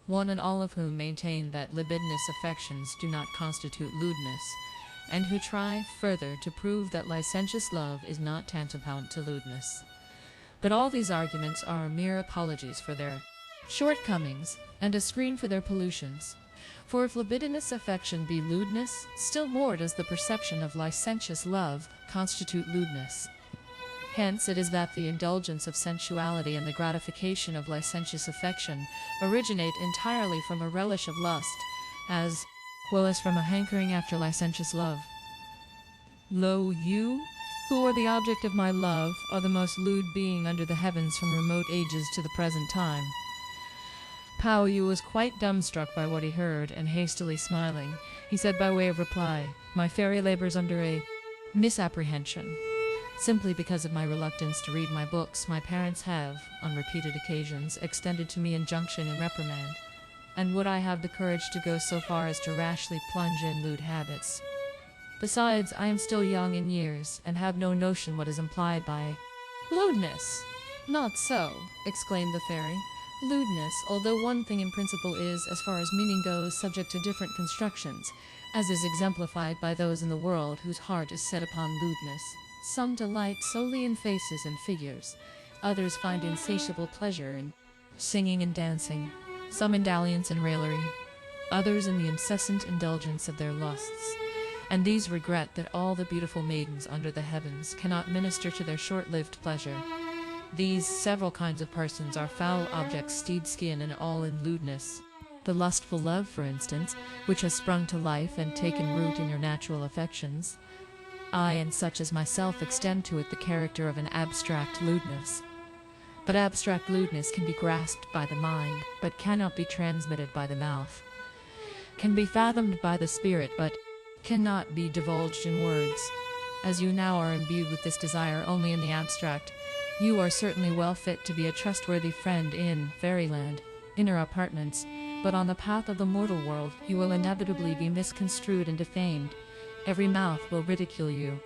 one and all of whom maintain that libidinous affections do not constitute lewdness, and who try further to prove that licentious love is not tantamount to lewdness. But all these arguments are mere apologies for their shortcomings, and a screen for their pollutions. For if libidinous affection be lewdness, still more does the perception of licentious love constitute lewdness. Hence it is that the indulgence of sensuality and the gratification of licentious affection originate entirely from a relish of lust, as well as from a hankering after licentious love. Lo, you, who are the object of my love, are the most lewd being under the heavens from remote ages to the present time." Pao-yü was quite dumbstruck by what he heard, and hastily smiling, he said by way of reply, "My fairy labors under a misapprehension. Simply because of my reluctance to read my books, my parents have, on repeated occasions, extended to me injunction and reprimand, and would I have the courage to go so far as to rashly plunge in lewd habits? Besides, I am still young in years, and have no notion what is implied by lewdness." "Not so," exclaimed the fairy. "Lewdness, although one thing in principle, is, as far as meaning goes, subject to different constructions, as is exemplified by those in the world whose heart is set upon lewdness. Some delight solely in faces and figures, others find insatiable pleasure in singing and dancing, some in dalliance and raillery, others in the incessant indulgence of their lusts, and these regret that all the beautiful maidens under the heavens cannot minister to their short-lived pleasure. These several kinds of persons are foul objects, steed skin, and all in lewdness. The lustful love, for instance, which has sprung to life and taken root in your natural affections, I and such as myself extend to it the character of an abstract lewdness. But abstract lewdness can be grasped by the mind, but cannot be transmitted by the mouth, can be fathomed by the spirit, but cannot be divulged in words. As you now are imbued with this desire only in the abstract, you are certainly well fit to be a trustworthy friend in fairyland, inner apartments, but on the path of the mortal world you will inevitably be misconstrued and defamed. Every mouth will ridicule you.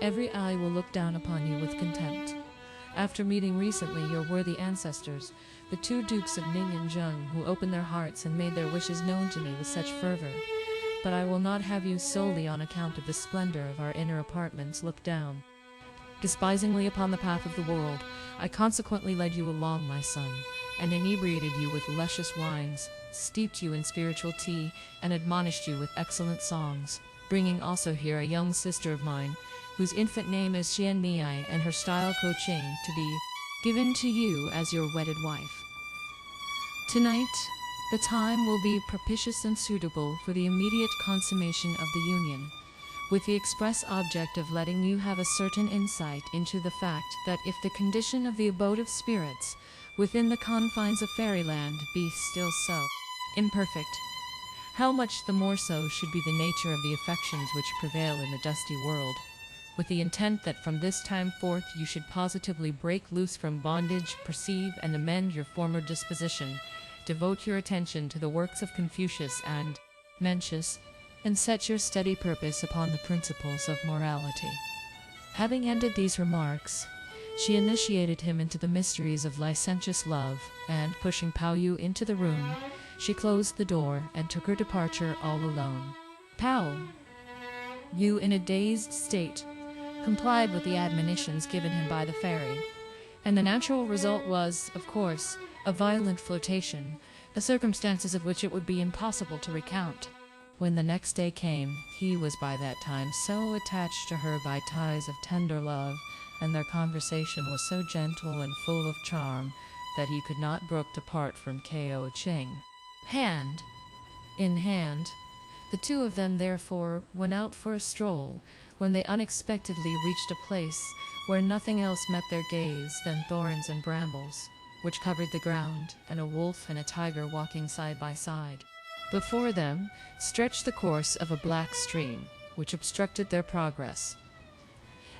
Every eye will look down upon you with contempt. After meeting recently your worthy ancestors, the two Dukes of Ning and Jung, who opened their hearts and made their wishes known to me with such fervor, but I will not have you solely on account of the splendor of our inner apartments look down. Despisingly upon the path of the world, I consequently led you along, my son, and inebriated you with luscious wines, steeped you in spiritual tea, and admonished you with excellent songs, bringing also here a young sister of mine, whose infant name is Chia and her style K'o Ching, to be given to you as your wedded wife. Tonight, the time will be propitious and suitable for the immediate consummation of the union, with the express object of letting you have a certain insight into the fact that if the condition of the abode of spirits within the confines of fairyland be still so imperfect, how much the more so should be the nature of the affections which prevail in the dusty world, with the intent that from this time forth you should positively break loose from bondage, perceive and amend your former disposition, devote your attention to the works of Confucius and Mencius, and set your steady purpose upon the principles of morality. Having ended these remarks, she initiated him into the mysteries of licentious love, and pushing Pao-yü into the room, she closed the door and took her departure all alone. Pao-yü, in a dazed state, complied with the admonitions given him by the fairy, and the natural result was, of course, a violent flirtation, the circumstances of which it would be impossible to recount. When the next day came, he was by that time so attached to her by ties of tender love, and their conversation was so gentle and full of charm, that he could not brook to part from K'o Ching. Hand in hand, the two of them therefore went out for a stroll, when they unexpectedly reached a place where nothing else met their gaze than thorns and brambles, which covered the ground, and a wolf and a tiger walking side by side. Before them stretched the course of a black stream, which obstructed their progress.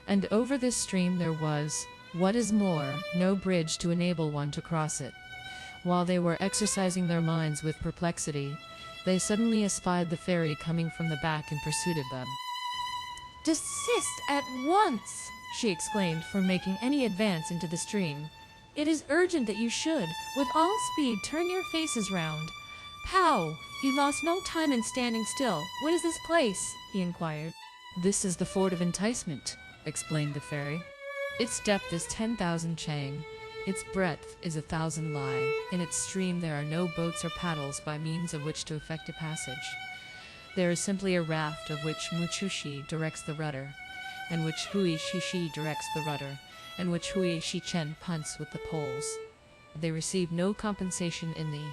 And over this stream there was, what is more, no bridge to enable one to cross it. While they were exercising their minds with perplexity, they suddenly espied the fairy coming from the back in pursuit of them. "Desist at once!" she exclaimed, from making any advance into the stream. "It is urgent that you should, with all speed, turn your faces round." "Pao, you lost no time in standing still. What is this place?" he inquired. "This is the Ford of Enticement," explained the fairy. "Its depth is 10,000 chang. Its breadth is 1,000 li. In its stream there are no boats or paddles by means of which to effect a passage. There is simply a raft of which Muchushi directs the rudder, and which Hui Shishi directs the rudder, and which Hui Shichen punts with the poles. They receive no compensation in the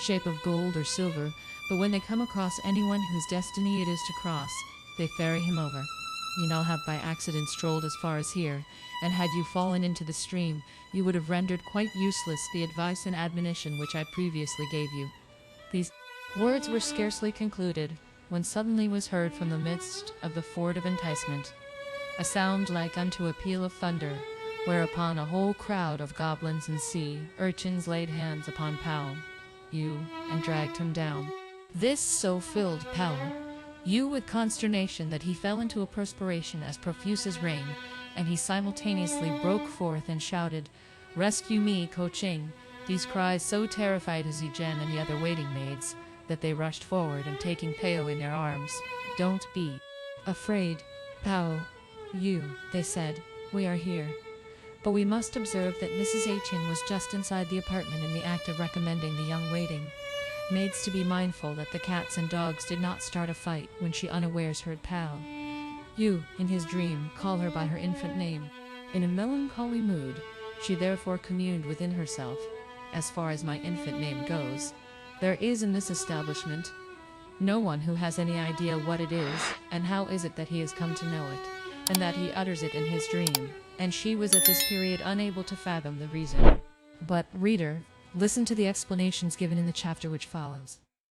shape of gold or silver, but when they come across anyone whose destiny it is to cross, they ferry him over. You now have by accident strolled as far as here, and had you fallen into the stream, you would have rendered quite useless the advice and admonition which I previously gave you." These words were scarcely concluded, when suddenly was heard from the midst of the Ford of Enticement a sound like unto a peal of thunder, whereupon a whole crowd of goblins and sea-urchins laid hands upon Pao-yü and dragged him down. This so filled Pao-yü with consternation that he fell into a perspiration as profuse as rain, and he simultaneously broke forth and shouted, "Rescue me, K'o Ching!" These cries so terrified his Zhen and the other waiting maids that they rushed forward, and taking Pao in their arms, "Don't be afraid, Pao-yü," they said. "We are here." But we must observe that Mrs. Achin was just inside the apartment in the act of recommending the young waiting maids to be mindful that the cats and dogs did not start a fight, when she unawares heard Pao-yü, in his dream, call her by her infant name. In a melancholy mood, she therefore communed within herself, "As far as my infant name goes, there is in this establishment no one who has any idea what it is, and how is it that he has come to know it, and that he utters it in his dream," and she was at this period unable to fathom the reason. But, reader, listen to the explanations given in the chapter which follows.